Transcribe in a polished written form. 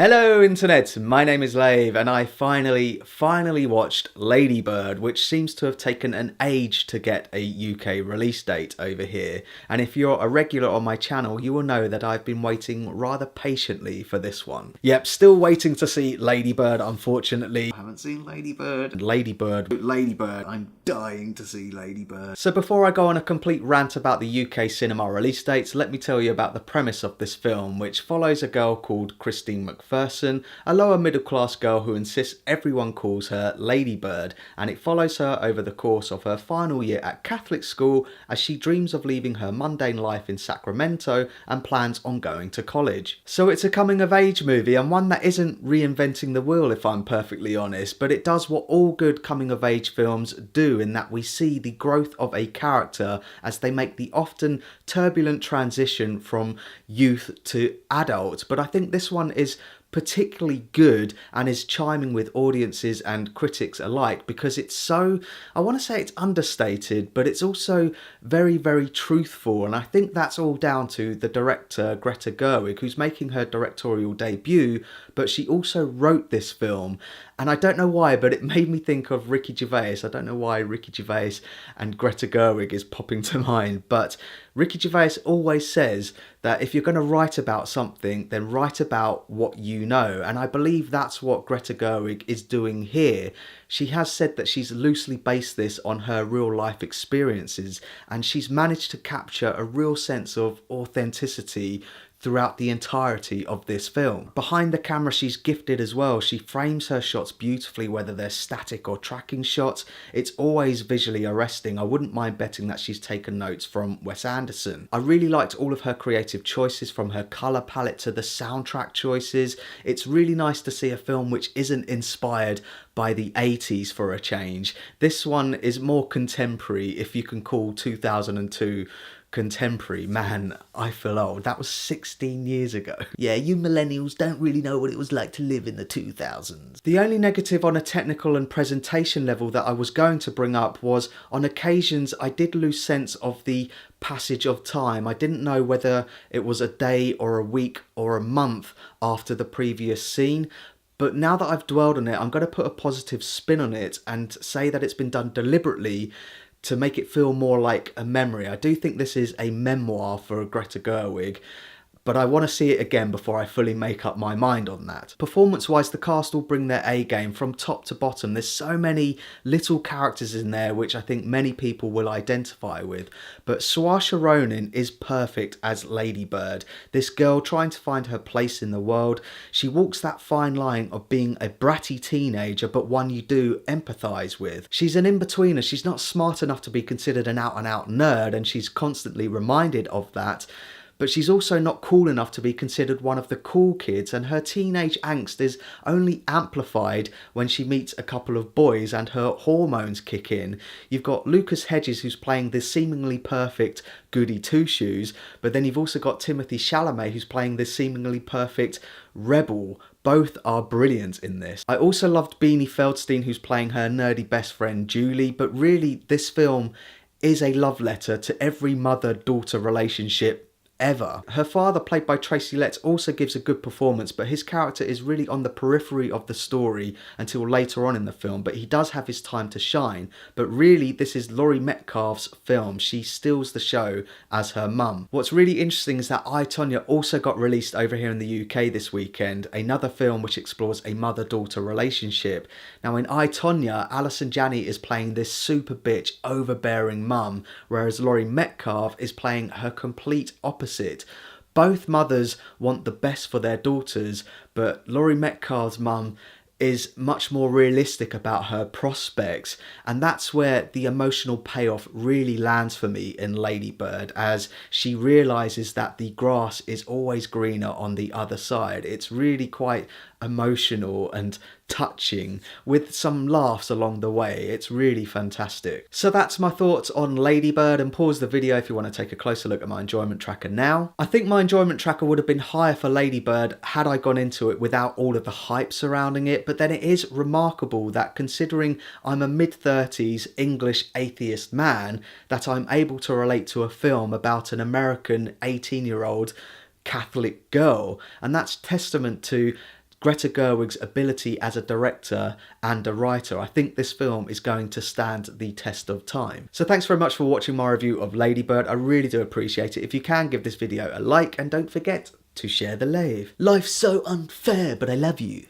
Hello internet, my name is Lave and I finally watched Lady Bird, which seems to have taken an age to get a UK release date over here. And if you're a regular on my channel, you will know that I've been waiting rather patiently for this one. Yep, still waiting to see Lady Bird, unfortunately. I haven't seen Lady Bird. Lady Bird, I'm dying to see Lady Bird. So before I go on a complete rant about the UK cinema release dates, let me tell you about the premise of this film, which follows a girl called Christine McPherson, a lower middle class girl who insists everyone calls her Lady Bird, and it follows her over the course of her final year at Catholic school as she dreams of leaving her mundane life in Sacramento and plans on going to college. So it's a coming of age movie, and one that isn't reinventing the wheel if I'm perfectly honest, but it does what all good coming of age films do in that we see the growth of a character as they make the often turbulent transition from youth to adult. But I think this one is particularly good and is chiming with audiences and critics alike because it's so, I want to say it's understated, but it's also very, very truthful. And I think that's all down to the director, Greta Gerwig, who's making her directorial debut, but she also wrote this film. And I don't know why, but it made me think of Ricky Gervais. I don't know why Ricky Gervais and Greta Gerwig is popping to mind, but Ricky Gervais always says that if you're going to write about something, then write about what you know. And I believe that's what Greta Gerwig is doing here. She has said that she's loosely based this on her real life experiences, and she's managed to capture a real sense of authenticity throughout the entirety of this film. Behind the camera she's gifted as well. She frames her shots beautifully, whether they're static or tracking shots. It's always visually arresting. I wouldn't mind betting that she's taken notes from Wes Anderson. I really liked all of her creative choices, from her colour palette to the soundtrack choices. It's really nice to see a film which isn't inspired by the 80s for a change. This one is more contemporary, if you can call 2002 contemporary. Man, I feel old. That was 16 years ago. Yeah, you millennials don't really know what it was like to live in the 2000s. The only negative on a technical and presentation level that I was going to bring up was on occasions I did lose sense of the passage of time. I didn't know whether it was a day or a week or a month after the previous scene. But now that I've dwelled on it, I'm going to put a positive spin on it and say that it's been done deliberately to make it feel more like a memory. I do think this is a memoir for Greta Gerwig, but I want to see it again before I fully make up my mind on that. Performance-wise, the cast all bring their A game from top to bottom. There's so many little characters in there which I think many people will identify with. But Saoirse Ronan is perfect as Lady Bird. This girl trying to find her place in the world. She walks that fine line of being a bratty teenager, but one you do empathise with. She's an in-betweener. She's not smart enough to be considered an out-and-out nerd, and she's constantly reminded of that. But she's also not cool enough to be considered one of the cool kids, and her teenage angst is only amplified when she meets a couple of boys and her hormones kick in. You've got Lucas Hedges, who's playing this seemingly perfect goody two-shoes, but then you've also got Timothée Chalamet, who's playing this seemingly perfect rebel. Both are brilliant in this. I also loved Beanie Feldstein, who's playing her nerdy best friend Julie, but really this film is a love letter to every mother-daughter relationship ever. Her father, played by Tracy, also gives a good performance, but his character is really on the periphery of the story until later on in the film, but he does have his time to shine. But really, this is Laurie Metcalf's film. She steals the show as her mum. What's really interesting is that I, Tonya also got released over here in the UK this weekend, another film which explores a mother-daughter relationship. Now in I, Tonya, Alison Janney is playing this super bitch, overbearing mum, whereas Laurie Metcalf is playing her complete opposite. Both mothers want the best for their daughters, but Laurie Metcalf's mum is much more realistic about her prospects, and that's where the emotional payoff really lands for me in Lady Bird, as she realises that the grass is always greener on the other side. It's really quite emotional and touching, with some laughs along the way. It's really fantastic. So that's my thoughts on Lady Bird, and pause the video if you want to take a closer look at my enjoyment tracker now. I think my enjoyment tracker would have been higher for Lady Bird had I gone into it without all of the hype surrounding it, but then it is remarkable that, considering I'm a mid-30s English atheist man, that I'm able to relate to a film about an American 18-year-old Catholic girl, and that's testament to Greta Gerwig's ability as a director and a writer, I think this film is going to stand the test of time. So thanks very much for watching my review of Lady Bird. I really do appreciate it. If you can, give this video a like and don't forget to share the lave. Life's so unfair, but I love you.